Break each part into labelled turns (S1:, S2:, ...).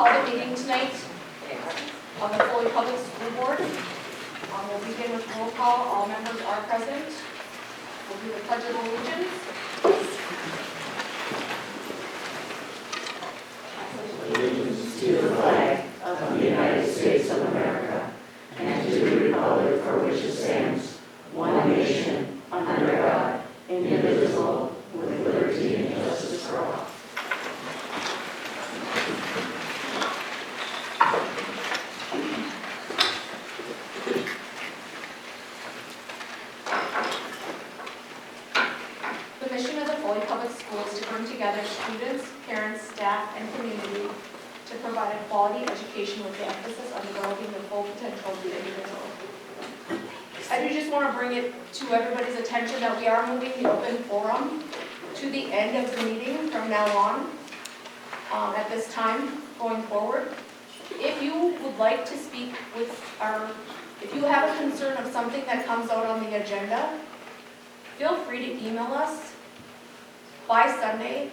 S1: call the meeting tonight of the Foley Public School Board. We'll begin with roll call. All members are present. We'll do the Pledge of Allegiance.
S2: Allegiance to the flag of the United States of America and to the republic for which it stands, one nation, under God, indivisible, with liberty and justice for all.
S1: The mission of the Foley Public Schools is to bring together students, parents, staff, and community to provide a quality education with the emphasis on developing the full potential of the individual. I do just want to bring it to everybody's attention that we are moving the open forum to the end of the meeting from now on, at this time going forward. If you would like to speak with if you have a concern of something that comes out on the agenda, feel free to email us by Sunday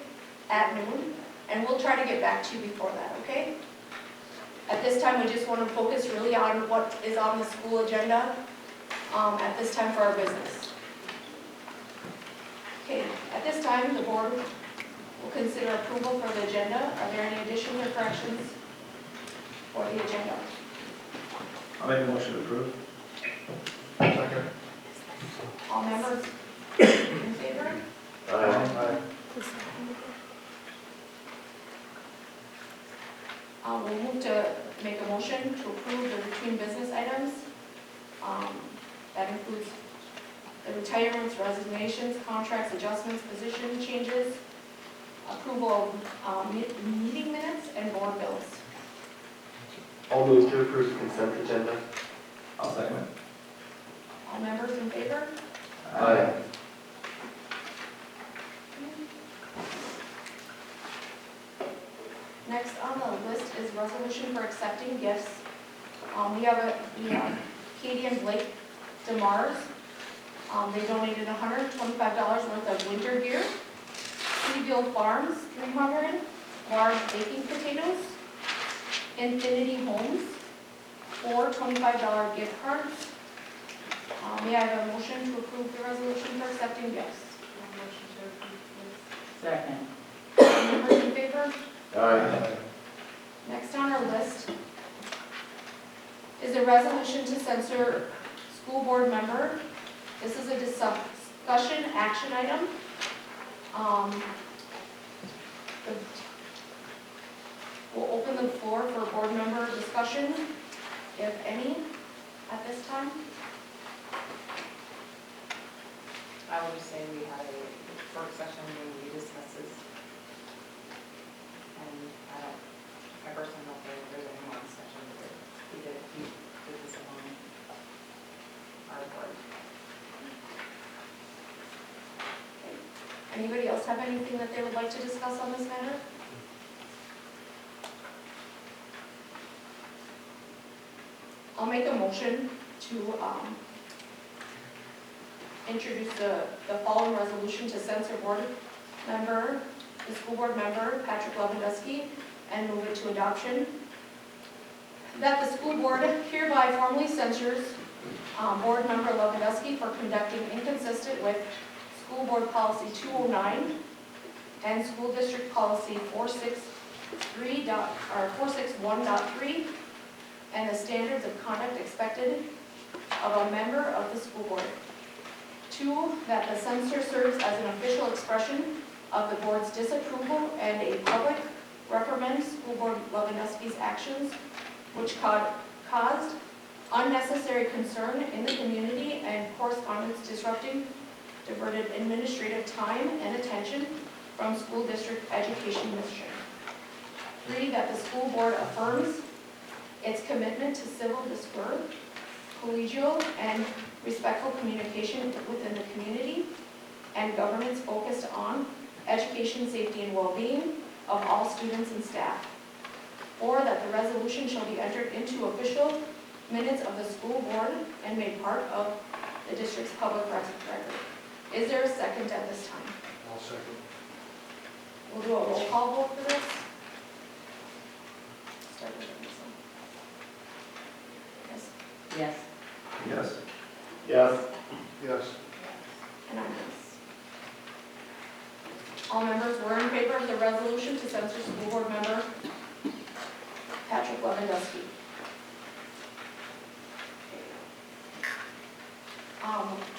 S1: at noon, and we'll try to get back to you before that, okay? At this time, we just want to focus really on what is on the school agenda at this time for our business. Okay, at this time, the board will consider approval for the agenda. Are there any additions or corrections for the agenda?
S3: I'll make a motion to approve.
S4: Second.
S1: All members in favor?
S4: Aye.
S1: We'll move to make a motion to approve the routine business items. That includes the retirements, resignations, contracts, adjustments, position changes, approval of meeting minutes, and board bills.
S4: I'll move to approve the consent agenda.
S3: I'll second it.
S1: All members in favor?
S4: Aye.
S1: Next on the list is resolution for accepting gifts. We have Katie and Blake DeMars. They donated $125 worth of winter gear. Seafield Farms, 300 large baking potatoes. Infinity Homes, 4 $25 gift cards. May I have a motion to approve the resolution for accepting gifts?
S2: Second.
S1: Members in favor?
S4: Aye.
S1: Next on our list is a resolution to censor school board member. This is a discussion action item. We'll open the floor for board member discussion, if any, at this time.
S5: I would just say we had a work session where we discussed this. And I personally don't think there's any more discussion, but we did this among our board.
S1: Anybody else have anything that they would like to discuss on this matter? I'll make a motion to introduce the following resolution to censor the school board member, Patrick Lewandowski, and move it to adoption. That the school board hereby formally censures board member Lewandowski for conducting inconsistent with School Board Policy 209 and School District Policy 461.3 and the standards of conduct expected of a member of the school board. 2, that the censor serves as an official expression of the board's disapproval and a public reprimand School Board Lewandowski's actions which caused unnecessary concern in the community and correspondence diverted administrative time and attention from school district education mission. 3, that the school board affirms its commitment to civil discourse, collegial and respectful communication within the community, and governance focused on education, safety, and well-being of all students and staff. 4, that the resolution shall be entered into official minutes of the school board and made part of the district's public record. Is there a second at this time?
S4: I'll second.
S1: We'll do a roll call vote for this. are in favor of the resolution to censor school board member Patrick Lewandowski?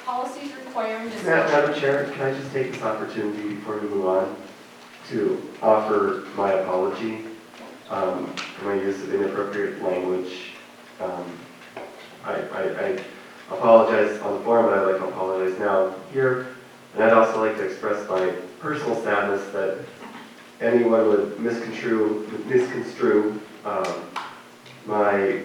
S1: Policies requiring discussion.
S4: Madam Chair, can I just take this opportunity before we move on to offer my apology for my use of inappropriate language? I apologize on the forum, but I'd like to apologize now here. And I'd also like to express my personal sadness that anyone would misconstrue my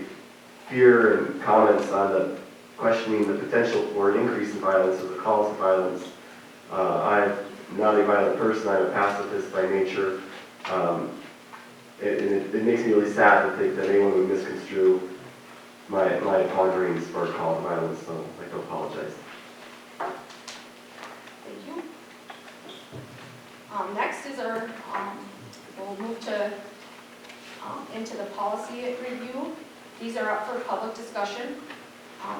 S4: fear and comments on the questioning the potential for an increase in violence or the calls to violence. I'm not a violent person. I'm a pacifist by nature. It makes me really sad to think that anyone would misconstrue my ponderings for a call to violence, so I'd like to apologize.
S1: Thank you. Next is our, we'll move to, into the policy review. These are up for public discussion.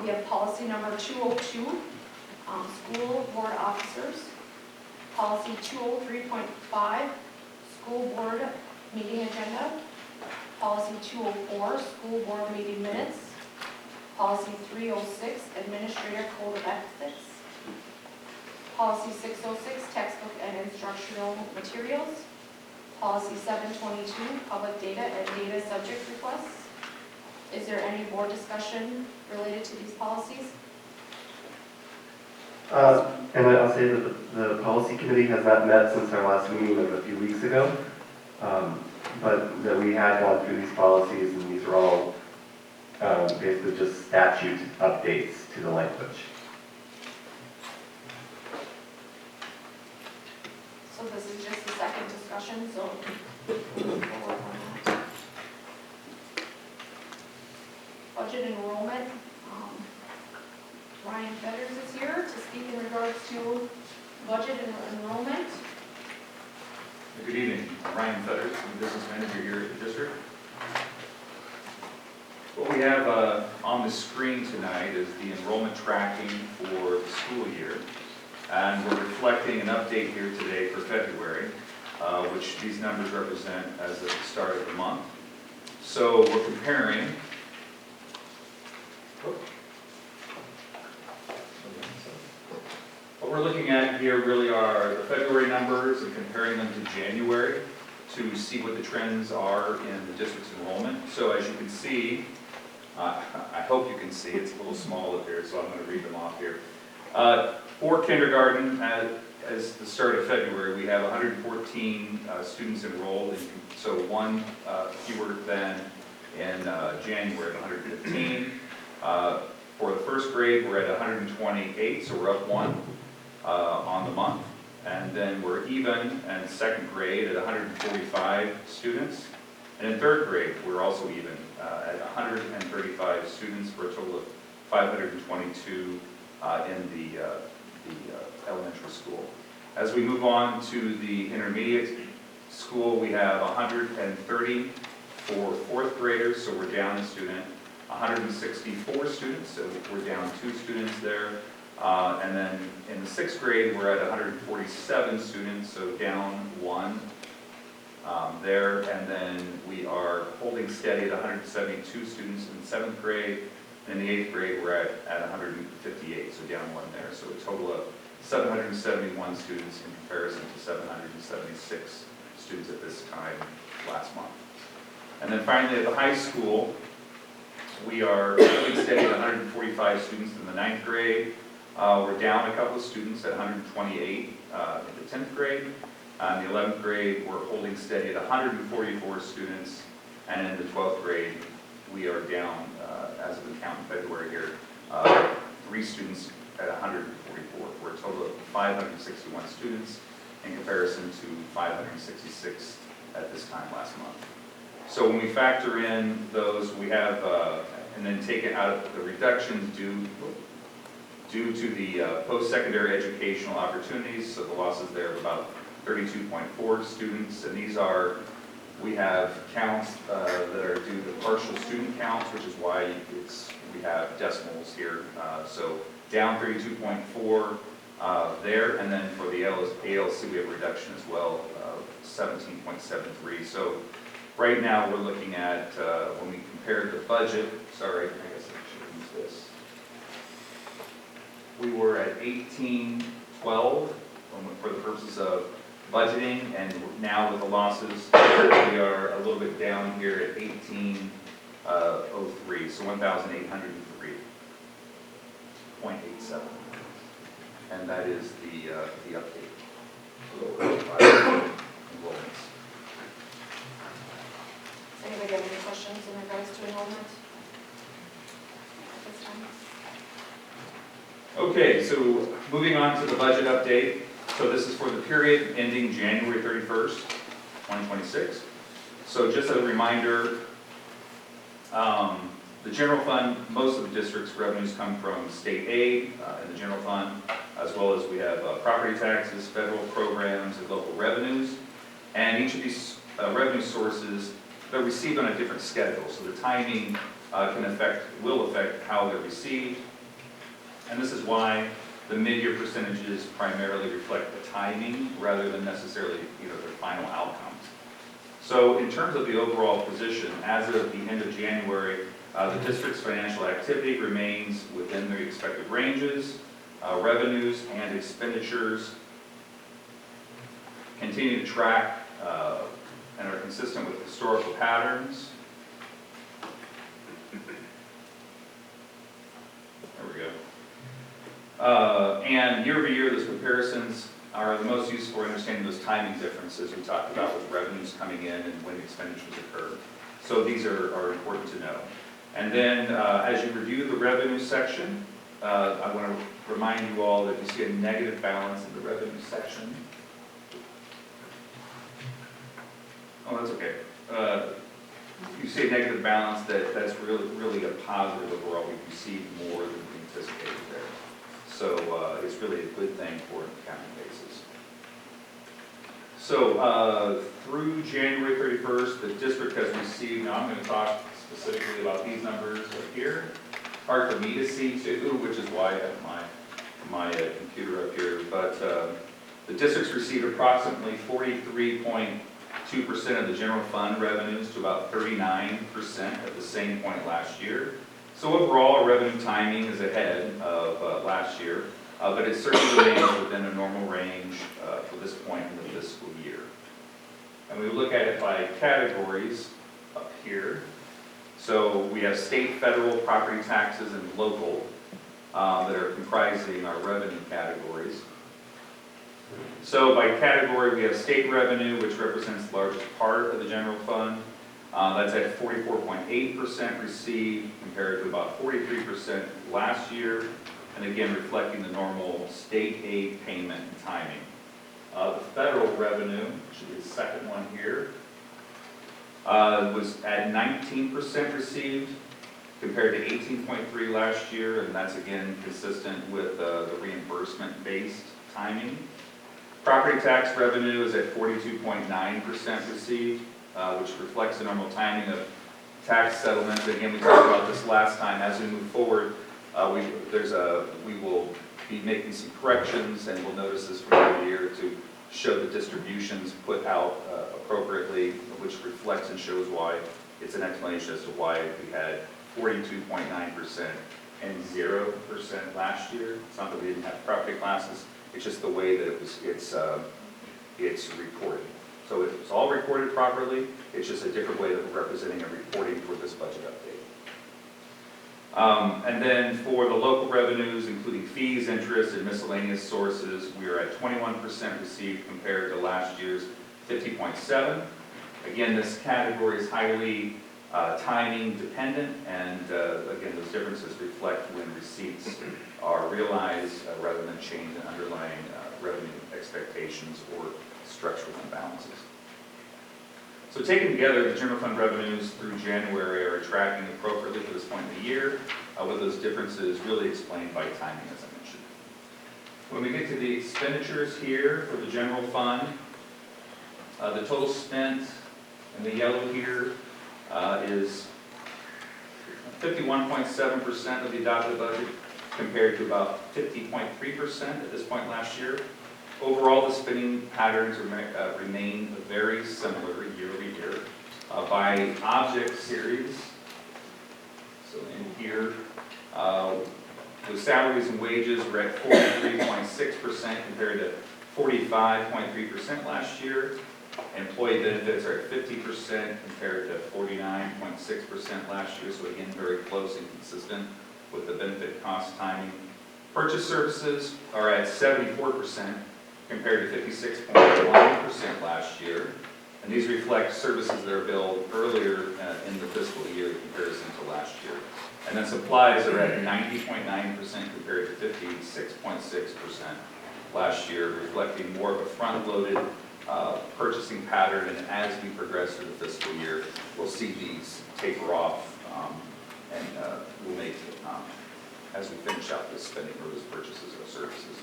S1: We have policy number 202, school board officers. Policy 203.5, school board meeting agenda. Policy 204, school board meeting minutes. Policy 306, administrator code of ethics. Policy 606, textbook and instructional materials. Policy 722, public data and data subject requests. Is there any board discussion related to these policies?
S4: And I'll say that the policy committee has not met since our last meeting of a few weeks ago, but that we had gone through these policies, and these are all basically just statute updates to the language.
S1: So this is just the second discussion, so we'll move forward on that. Budget enrollment. Ryan Fetters is here to speak in regards to budget and enrollment.
S6: Good evening, Ryan Fetters, I'm the business manager here at the district. What we have on the screen tonight is the enrollment tracking for the school year. And we're reflecting an update here today for February, which these numbers represent as of the start of the month. So we're comparing. What we're looking at here really are the February numbers and comparing them to January to see what the trends are in the district's enrollment. So as you can see, I hope you can see, it's a little small up here, so I'm going to read them off here. For kindergarten, as the start of February, we have 114 students enrolled, so one fewer than in January, 115. For the first grade, we're at 128, so we're up one on the month. And then we're even in second grade at 145 students. And in third grade, we're also even at 135 students for a total of 522 in the elementary school. As we move on to the intermediate school, we have 130 for fourth graders, so we're down a student. 164 students, so we're down 2 students there. And then in the sixth grade, we're at 147 students, so down 1 there. And then we are holding steady at 172 students in the seventh grade. And in the eighth grade, we're at 158, so down 1 there. So a total of 771 students in comparison to 776 students at this time last month. And then finally at the high school, we are holding steady at 145 students in the ninth grade. We're down a couple of students at 128 in the 10th grade. In the 11th grade, we're holding steady at 144 students. And in the 12th grade, we are down, as of the count in February here, 3 students at 144, for a total of 561 students in comparison to 566 at this time last month. So when we factor in those, we have, and then take it out of the reductions due to the post-secondary educational opportunities, so the losses there of about 32.4 students, and these are, we have counts that are due to partial student counts, which is why we have decimals here. So down 32.4 there, and then for the ALC we have a reduction as well 1.73. So right now, we're looking at, when we compared the budget, sorry, I guess I should use this. We were at 1812 for the purposes of budgeting, and now with the losses, we are a little bit down here at 1803, so 1,803.87. And that is the update. Enrollments.
S1: Does anybody have any questions in regards to enrollment at this time?
S6: Okay, so moving on to the budget update. So this is for the period ending January 31st, 2026. So just as a reminder, the general fund, most of the district's revenues come from state aid in the general fund, as well as we have property taxes, federal programs, and local revenues. And each of these revenue sources, they're received on a different schedule. So the timing will affect how they're received. And this is why the mid-year percentages primarily reflect the timing rather than necessarily, their final outcomes. So in terms of the overall position, as of the end of January, the district's financial activity remains within the expected ranges. Revenues and expenditures continue to track and are consistent with historical patterns. There we go. And year over year, those comparisons are the most useful for understanding those timing differences we talked about with revenues coming in and when expenditures occur. So these are important to know. And then as you review the revenue section, I want to remind you all that if you see a negative balance in the revenue section, oh, that's okay. You see a negative balance, that's really a positive overall. We've received more than we anticipated there. So it's really a good thing for an accounting basis. So through January 31st, the district has received, now I'm going to talk specifically about these numbers up here. Hard for me to see too, which is why I have my computer up here. But the district's received approximately 43.2% of the general fund revenues to about 39% at the same point last year. So overall, our revenue timing is ahead of last year, but it certainly remains within a normal range for this point in the fiscal year. And we look at it by categories up here. So we have state, federal, property taxes, and local that are comprising our revenue categories. So by category, we have state revenue, which represents the largest part of the general fund. That's at 44.8% received compared to about 43% last year, and again reflecting the normal state aid payment and timing. The federal revenue, which is the second one here, was at 19% received compared to 18.3% last year, and that's again consistent with the reimbursement-based timing. Property tax revenue is at 42.9% received, which reflects the normal timing of tax settlements. Again, we talked about this last time. As we move forward, we will be making some corrections, and we'll notice this from year to year to show the distributions put out appropriately, which reflects and shows why. It's an explanation as to why we had 42.9% and 0% last year. It's not that we didn't have property classes. It's just the way that it's recorded. So it's all recorded properly. It's just a different way that we're representing and reporting for this budget update. And then for the local revenues, including fees, interest, and miscellaneous sources, we are at 21% received compared to last year's 50.7%. Again, this category is highly timing dependent, and again, those differences reflect when receipts are realized rather than change in underlying revenue expectations or structural imbalances. So taken together, the general fund revenues through January are tracking appropriately for this point in the year, with those differences really explained by timing, as I mentioned. When we get to the expenditures here for the general fund, the total spent in the yellow here is 51.7% of the adopted budget compared to about 50.3% at this point last year. Overall, the spending patterns remain very similar year over year. By object series, so in here, with salaries and wages, we're at 43.6% compared to 45.3% last year. Employee benefits are at 50% compared to 49.6% last year, so again, very close and consistent with the benefit cost timing. Purchase services are at 74% compared to 56.1% last year. And these reflect services that are billed earlier in the fiscal year in comparison to last year. And then supplies are at 90.9% compared to 56.6% last year, reflecting more of a front-loaded purchasing pattern. And as we progress through the fiscal year, we'll see these taper off and we'll make as we finish out this spending or those purchases of services.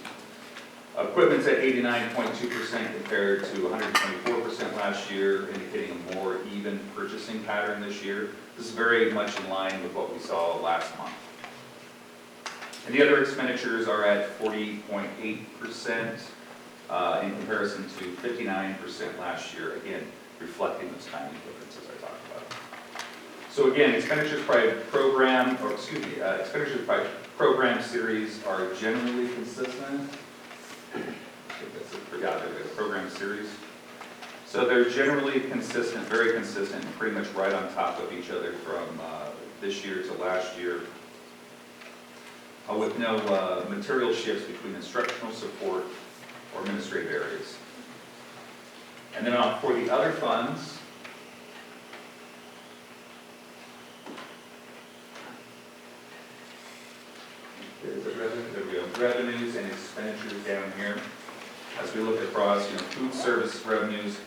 S6: Equipment's at 89.2% compared to 124% last year, indicating a more even purchasing pattern this year. This is very much in line with what we saw last month. And the other expenditures are at 40.8% in comparison to 59% last year, again, reflecting those timing differences I talked about. So again, expenditures by program, expenditures by program series are generally consistent. The program series. So they're generally consistent, very consistent, and pretty much right on top of each other from this year to last year, with no material shifts between instructional support or administrative areas. And then for the other funds, there's the revenue, there we go, revenues and expenditures down here. As we look across, food service revenues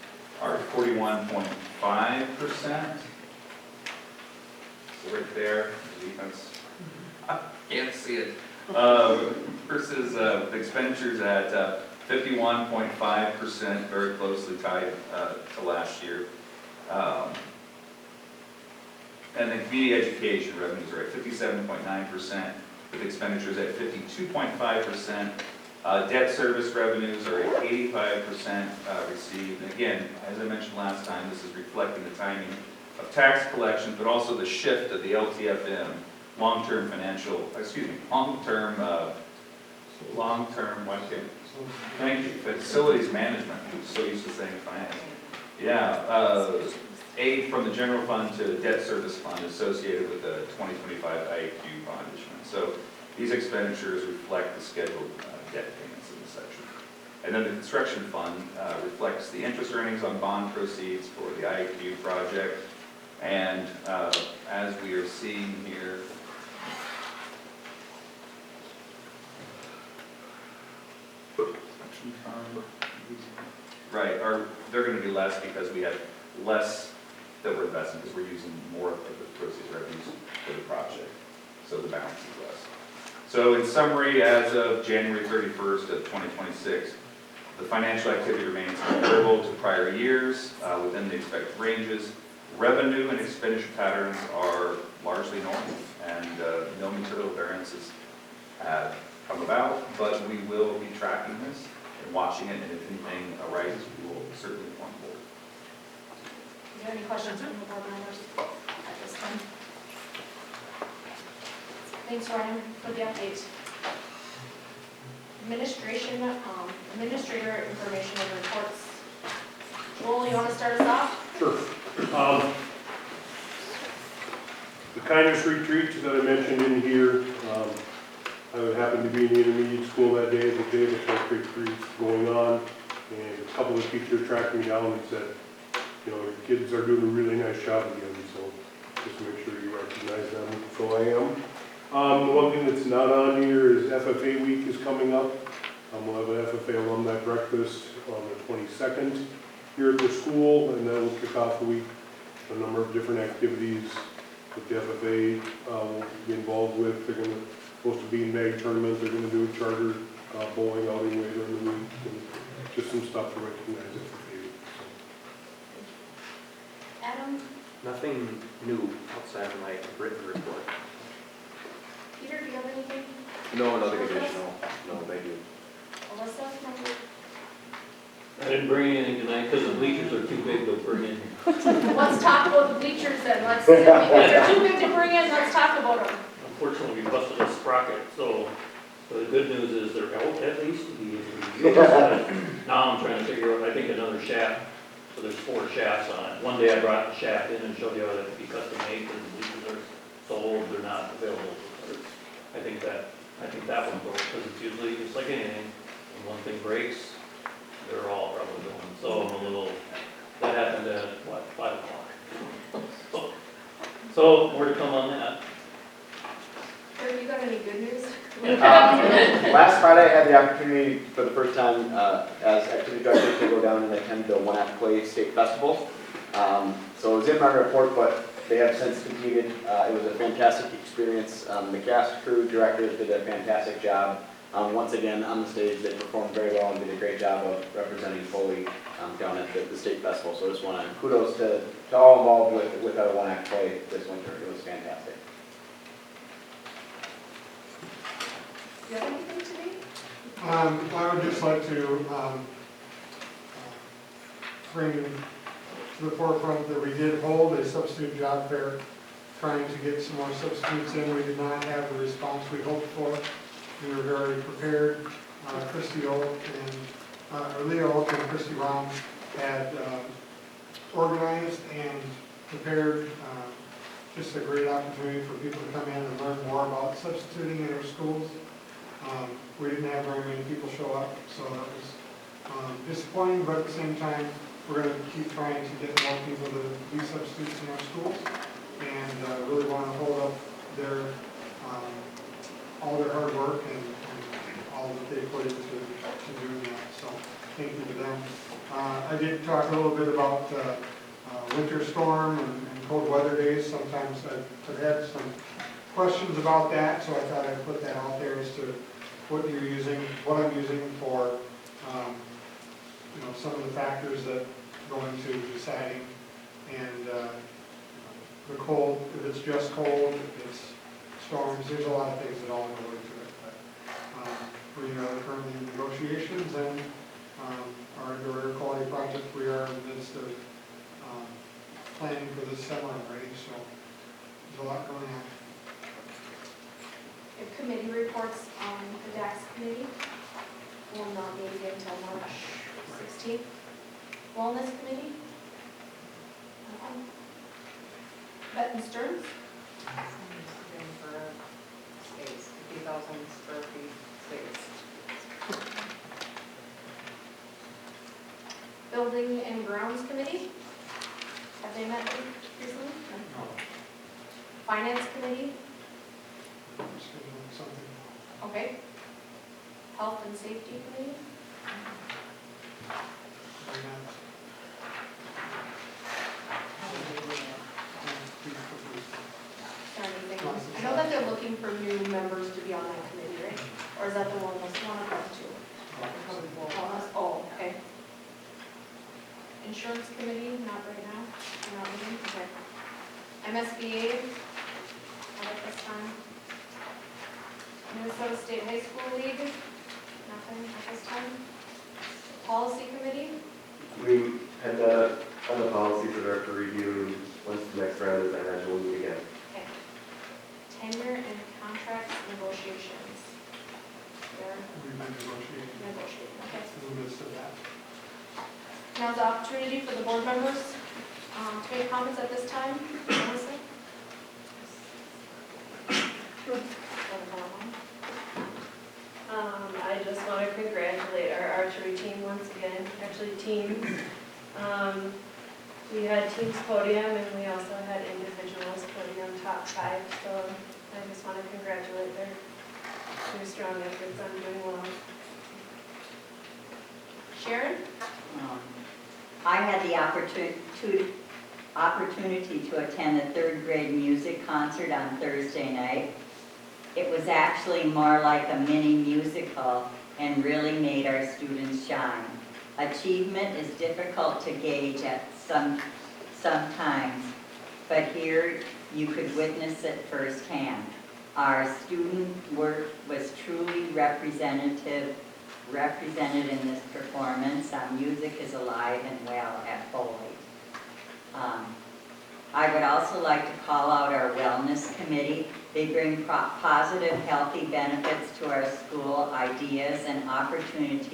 S6: are 41.5%. So right there, the defense, I can't see it. Versus the expenditures at 51.5%, very closely tied to last year. And then community education revenues are at 57.9%, with expenditures at 52.5%. Debt service revenues are at 85% received. And again, as I mentioned last time, this is reflecting the timing of tax collection, but also the shift of the LTFM, long-term, thank you, facilities management. I'm so used to saying finance. Yeah, aid from the general fund to the debt service fund associated with the 2025 IAQ bond issuance. So these expenditures reflect the scheduled debt payments in this section. And then the construction fund reflects the interest earnings on bond proceeds for the IAQ project. And as we are seeing here, right, they're going to be less because we have less that we're investing because we're using more of the proceeds revenues for the project. So the balance is less. So in summary, as of January 31st of 2026, the financial activity remains comparable to prior years within the expected ranges. Revenue and expenditure patterns are largely normal, and no material variances have come about, but we will be tracking this and watching it, and if anything arises, we will certainly inform the board.
S1: Do you have any questions from the board members at this time? Thanks, Ryan, for the update. Administrator information and reports. Joel, you want to start us off?
S7: Sure. The kindness retreat that I mentioned in here, I would happen to be in the intermediate school that day, the day the kindness retreat was going on, and a couple of teachers tracked me down and said, your kids are doing a really nice job again, so just make sure you recognize them. So I am. The one thing that's not on here is FFA week is coming up. We'll have an FFA alumni breakfast on the 22nd here at the school, and that will kick off the week. A number of different activities that the FFA will be involved with. They're supposed to be in May tournament. They're going to do a charter bowling outing later in the week, and just some stuff to recognize FFA week.
S1: Adam?
S8: Nothing new outside of my written report.
S1: Peter, do you have anything?
S8: No, nothing additional. No, thank you.
S1: Alyssa?
S8: I didn't bring anything tonight because the bleachers are too big to bring in.
S1: Let's talk about the bleachers then, if they're too big to bring in, let's talk about them.
S8: Unfortunately, we busted a sprocket, so the good news is they're out at least to be used. But now I'm trying to figure out, I think another shaft, so there's 4 shafts on it. One day I brought the shaft in and showed you how that could be custom made because the bleachers are so old, they're not available. I think that one broke because it's usually just like anything, when one thing breaks, they're all probably going. So I'm a little, that happened at what, 5 o'clock. So more to come on that.
S1: Have you got any good news?
S9: Last Friday, I had the opportunity for the first time as activity director to go down and attend the One Act Play State Festival. So it was in my report, but they have since completed. It was a fantastic experience. The cast, crew, directors did a fantastic job. Once again, on the stage, they performed very well and did a great job of representing Foley down at the state festival. So I just want to kudos to all involved with our One Act Play this winter. It was fantastic.
S1: Do you have anything today?
S10: I would just like to bring to the forefront that we did hold a substitute job fair, trying to get some more substitutes in. We did not have the response we hoped for. We were very prepared. Christy Oak and Leah Oak and Christy Baum had organized and prepared just a great opportunity for people to come in and learn more about substituting in our schools. We didn't have very many people show up, so that was disappointing, but at the same time, we're going to keep trying to get more people to be substitutes in our schools, and really want to hold up their all their hard work and all that they put into doing that. So thank you to them. I did talk a little bit about winter storm and cold weather days. Sometimes I've had some questions about that, so I thought I'd put that out there as to what you're using, what I'm using for, some of the factors that go into deciding. And the cold, if it's just cold, if it's storms, there's a lot of things that all go into it. But we are currently in negotiations, and our indoor air quality project, we are in the midst of planning for this summer already, so there's a lot going on.
S1: If committee reports on the DAX committee will not meet again until March 16th. Wellness committee? Betten Stearns?
S5: For a space, 50,000 square feet space.
S1: Building and grounds committee? Have they met recently?
S10: No.
S1: Finance committee?
S10: Scheduling something.
S1: Okay. Health and safety committee?
S10: Very nice.
S1: Is there anything else? I know that they're looking for new members to be on that committee, right? Or is that the one of those two? Oh, okay. Insurance committee, not right now, not meeting, okay. MSBA, not at this time. Minnesota State High School League, nothing at this time. Policy committee,
S4: We had on the policies that are for review, and once the next round is, I imagine we'll meet again.
S1: okay. Tenure and contract negotiations. They're
S10: We've been negotiating
S1: negotiating, okay.
S10: in the midst of that.
S1: Now's the opportunity for the board members to make comments at this time. Melissa?
S11: I just want to congratulate our archery team once again, actually teams. We had teams podium and we also had individuals podium top 5, so I just want to congratulate their strong efforts on doing well.
S1: Sharon?
S2: I had the opportunity to attend the 3rd grade music concert on Thursday night. It was actually more like a mini musical and really made our students shine. Achievement is difficult to gauge at sometimes, but here you could witness it firsthand. Our student work was truly representative represented in this performance. Music is alive and well at Foley. I would also like to call out our wellness committee. They bring positive, healthy benefits to our school, ideas and opportunities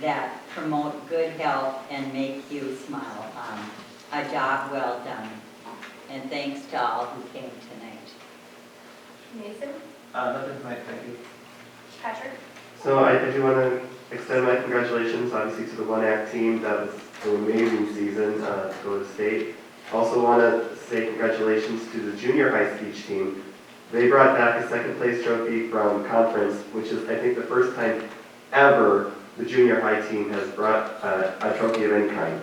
S2: that promote good health and make you smile. A job well done. And thanks to all who came tonight.
S1: Nathan,
S3: Nothing tonight, thank you.
S1: Patrick,
S4: So I do want to extend my congratulations, obviously, to the One Act team. That was an amazing season to go to state. Also want to say congratulations to the junior high speech team. They brought back a second place trophy from conference, which is, I think, the first time ever the junior high team has brought a trophy of any kind.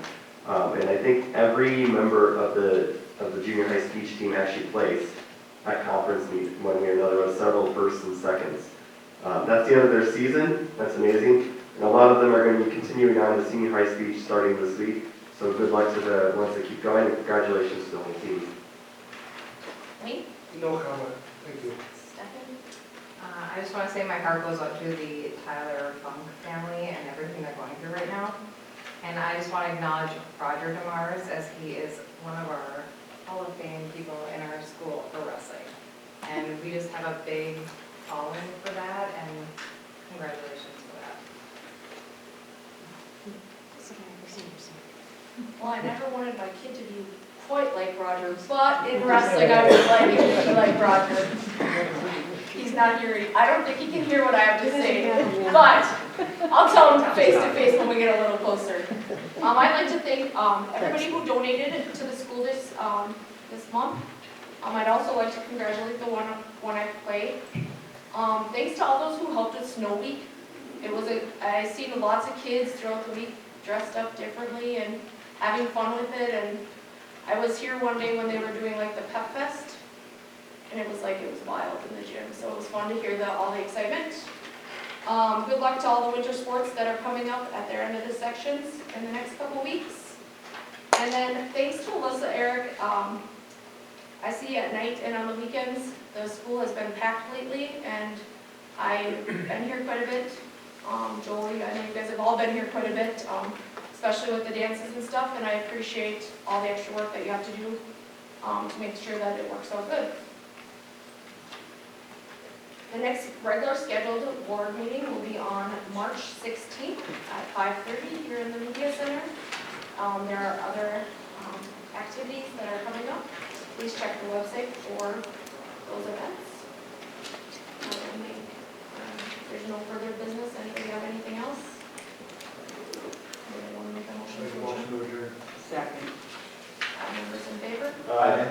S4: And I think every member of the junior high speech team actually placed at conference meet one way or another with several firsts and seconds. That's the end of their season. That's amazing. And a lot of them are going to be continuing on to senior high speech starting this week. So good luck to the ones that keep going, and congratulations to the whole team.
S1: Wayne,
S10: No comment, thank you.
S1: Stefan,
S5: I just want to say my heart goes out to the Tyler Funk family and everything they're going through right now. And I just want to acknowledge Roger DeMars, as he is one of our Hall of Fame people in our school for wrestling. And we just have a big following for that, and congratulations for that.
S1: well, I never wanted my kid to be quite like Roger, but in wrestling, I would like him to be like Roger. He's not here, I don't think he can hear what I have to say, but I'll tell him face to face when we get a little closer. I'd like to thank everybody who donated to the school this month. I'd also like to congratulate the One Act Play. Thanks to all those who helped with Snow Week. I seen lots of kids throughout the week dressed up differently and having fun with it. And I was here one day when they were doing like the Pep Fest, and it was wild in the gym. So it was fun to hear all the excitement. Good luck to all the winter sports that are coming up at their end of the sections in the next couple weeks. And then thanks to Alyssa, Eric, I see at night and on the weekends, the school has been packed lately, and I've been here quite a bit. Jolie, I know you guys have all been here quite a bit, especially with the dances and stuff, and I appreciate all the extra work that you have to do to make sure that it works out good. The next regular scheduled board meeting will be on March 16th at 5:30 here in the Media Center. There are other activities that are coming up. Please check the website for those events. There's no further business. Anybody have anything else? Anybody want to make a motion?
S10: Make a motion to adjourn.
S2: Second.
S1: Members in favor?
S3: Aye.